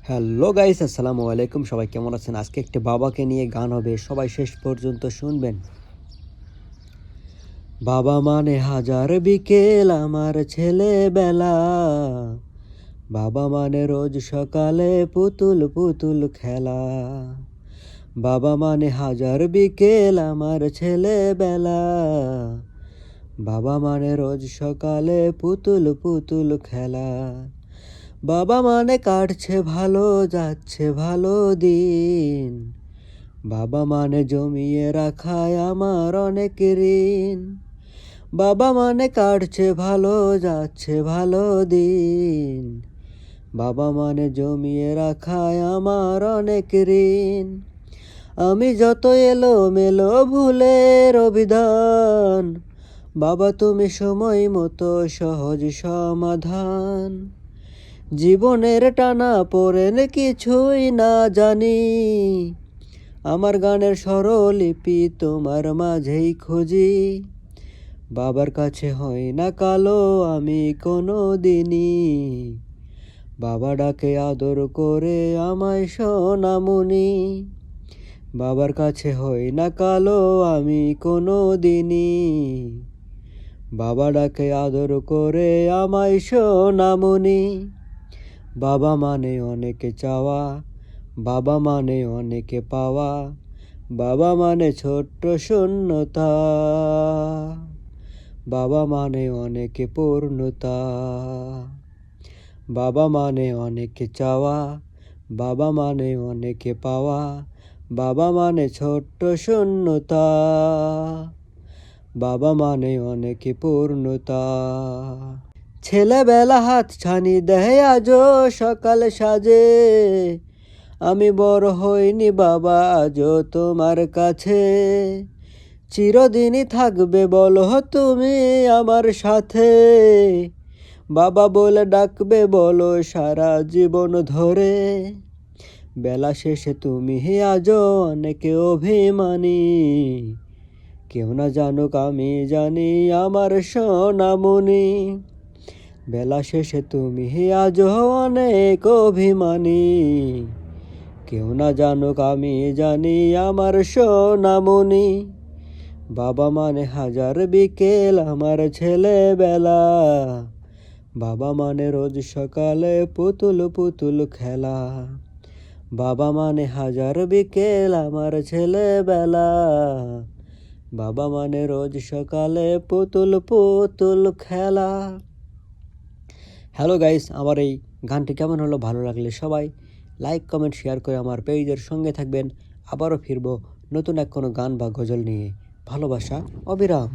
Hello guys, আসসালামু আলাইকুম। সবাই কেমন আছেন? আজকে একটি বাবাকে নিয়ে গান হবে, সবাই শেষ পর্যন্ত শুনবেন। বাবা মানে হাজার বিকেল আমার ছেলেবেলা, বাবা মানে রোজ সকালে পুতুল পুতুল খেলা। বাবা মানে হাজার বিকেল আমার ছেলেবেলা, বাবা মানে রোজ সকালে পুতুল পুতুল খেলা। বাবা মানে কাটছে ভালো, যাচ্ছে ভালো দিন, বাবা মানে জমিয়ে রাখায় আমার অনেক ঋণ। বাবা মানে কাটছে ভালো, যাচ্ছে ভালো দিন, বাবা মানে জমিয়ে রাখায় আমার অনেক ঋণ। আমি যত এলোমেলো ভুলের অভিধান, বাবা তুমি সময় মতো সহজ সমাধান। জীবনের টানা পড়েন কিছুই না জানি, আমার গানের স্বরলিপি তোমার মাঝেই খুঁজি। বাবার কাছে হয় না কালো আমি কোনো দিনই, বাবা ডাকে আদর করে আমায় সোনামণি। বাবার কাছে হয় না কালো আমি কোনো দিনই, বাবা ডাকে আদর করে আমায় সোনামণি। বাবা মানে অনেকে চাওয়া, বাবা মানে অনেকে পাওয়া, বাবা মানে ছোট্ট শূন্যতা, বাবা মানে অনেকে পূর্ণতা। বাবা মানে অনেকে চাওয়া, বাবা মানে অনেকে পাওয়া, বাবা মানে ছোট্ট শূন্যতা, বাবা মানে অনেকে পূর্ণতা। ছেলেবেলা হাত ছানি দেয় আজও সকাল সাজে, আমি বড় হইনি বাবা আজও তোমার কাছে। চিরদিনই থাকবে বলো তুমি আমার সাথে, বাবা বলে ডাকবে বলো সারা জীবন ধরে। বেলা শেষে তুমি আজও অনেকে অভিমানী, কেউ না জানুক আমি জানি আমার সোনামণি। বেলা শেষে তুমি আজও অনেক অভিমানী, কেউ না জানুক আমি জানি আমার সোনামণি। বাবা মানে হাজার বিকেল আমার ছেলেবেলা, বাবা মানে রোজ সকালে পুতুল পুতুল খেলা। বাবা মানে হাজার বিকেল আমার ছেলেবেলা, বাবা মানে রোজ সকালে পুতুল পুতুল খেলা। হ্যালো গাইস, আমার এই গানটি কেমন হলো? ভালো লাগলে সবাই লাইক কমেন্ট শেয়ার করে আমার পেজের সঙ্গে থাকবেন। আবারও ফিরবো নতুন এক কোনো গান বা গজল নিয়ে। ভালোবাসা অবিরাম।